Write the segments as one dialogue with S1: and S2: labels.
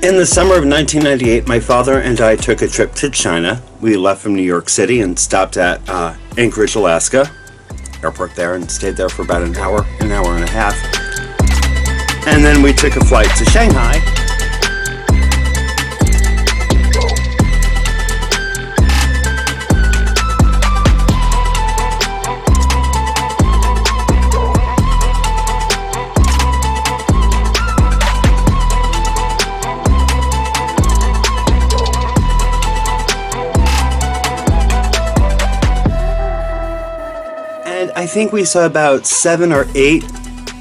S1: In the summer of 1998, my father and I took a trip to China. We left from New York City and stopped at Anchorage, Alaska, airport there, and stayed there for about an hour and a half. And then we took a flight to Shanghai. I think we saw about 7 or 8,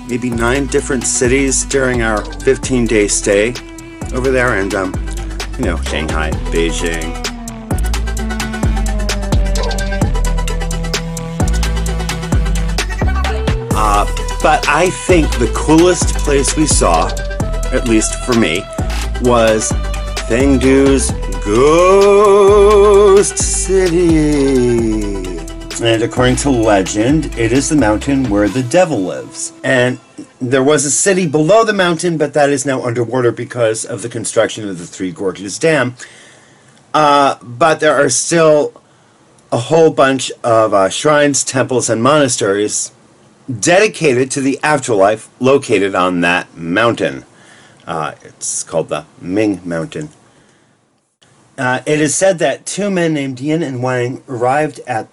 S1: maybe 9 different cities during our 15-day stay over there, and you know, Shanghai, Beijing. But I think the coolest place we saw, at least for me, was Fengdu'S Ghost City. And according to legend, it is the mountain where the devil lives. And there was a city below the mountain, but that is now underwater because of the construction of the Three Gorges Dam. But there are still a whole bunch of shrines, temples, and monasteries dedicated to the afterlife located on that mountain. It's called the Ming Mountain. It is said that 2 men named Yin and Wang arrived at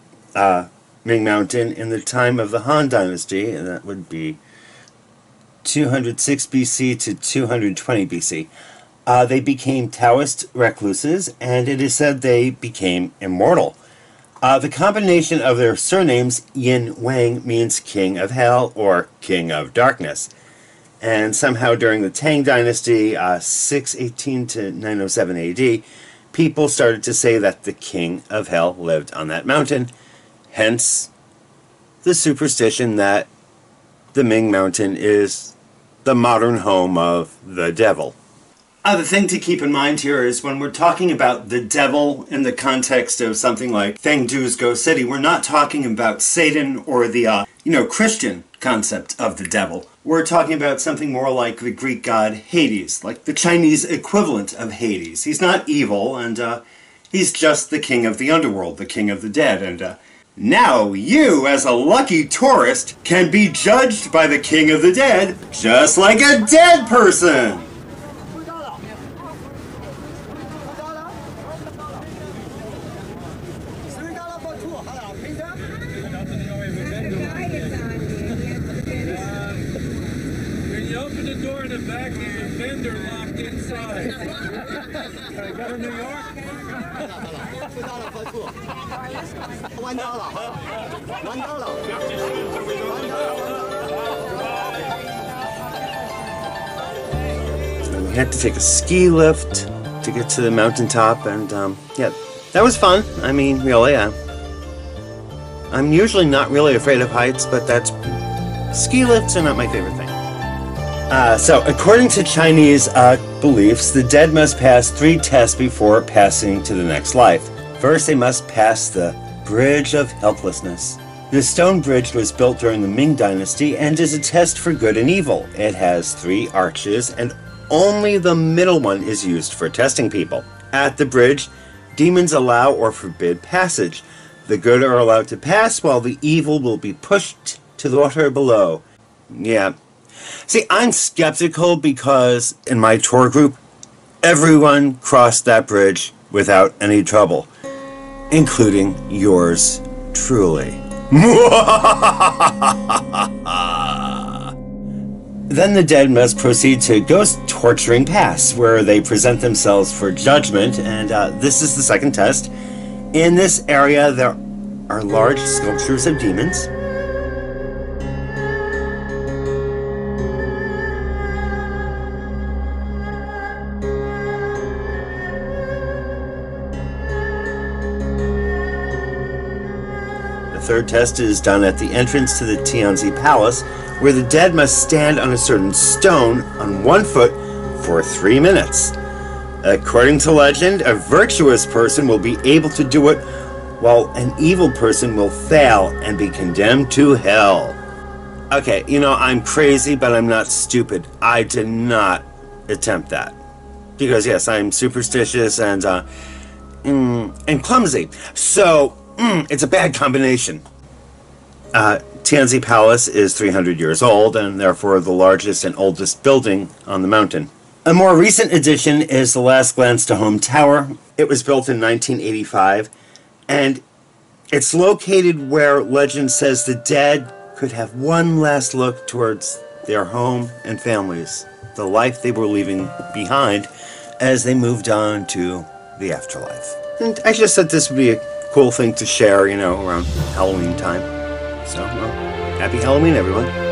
S1: Ming Mountain in the time of the Han Dynasty, and that would be 206 BC to 220 BC. They became Taoist recluses, and it is said they became immortal. The combination of their surnames, Yin Wang, means King of Hell or King of Darkness. And somehow during the Tang Dynasty, 618 to 907 AD, people started to say that the King of Hell lived on that mountain. Hence, the superstition that the Ming Mountain is the modern home of the devil. The thing to keep in mind here is when we're talking about the devil in the context of something like Fengdu'S Ghost City, we're not talking about Satan or the, Christian concept of the devil. We're talking about something more like the Greek god Hades, like the Chinese equivalent of Hades. He's not evil, and he's just the king of the underworld, the king of the dead, and now you, as a lucky tourist, can be judged by the King of the Dead just like a dead person!
S2: When you open the door in the back, there's a vendor locked inside. Can I go to New York?
S1: We had to take a ski lift to get to the mountaintop, and yeah, that was fun. I mean, really, I'm usually not really afraid of heights, but ski lifts are not my favorite thing. So, according to Chinese beliefs, the dead must pass 3 tests before passing to the next life. First, they must pass the Bridge of Helplessness. The stone bridge was built during the Ming Dynasty and is a test for good and evil. It has 3 arches, and only the middle one is used for testing people. At the bridge, demons allow or forbid passage. The good are allowed to pass, while the evil will be pushed to the water below. Yeah. See, I'm skeptical because in my tour group, everyone crossed that bridge without any trouble, including yours truly. Then the dead must proceed to Ghost Torturing Pass, where they present themselves for judgment, and this is the second test. In this area, there are large sculptures of demons. The third test is done at the entrance to the Tianzi Palace, where the dead must stand on a certain stone on 1 foot for 3 minutes. According to legend, a virtuous person will be able to do it, while an evil person will fail and be condemned to hell. Okay, I'm crazy, but I'm not stupid. I did not attempt that. Because yes, I'm superstitious and clumsy. So it's a bad combination. Tianzi Palace is 300 years old and therefore the largest and oldest building on the mountain. A more recent addition is the Last Glance to Home Tower. It was built in 1985, and it's located where legend says the dead could have one last look towards their home and families, the life they were leaving behind as they moved on to the afterlife. And I just thought this would be a cool thing to share, around Halloween time. So, well, happy Halloween, everyone.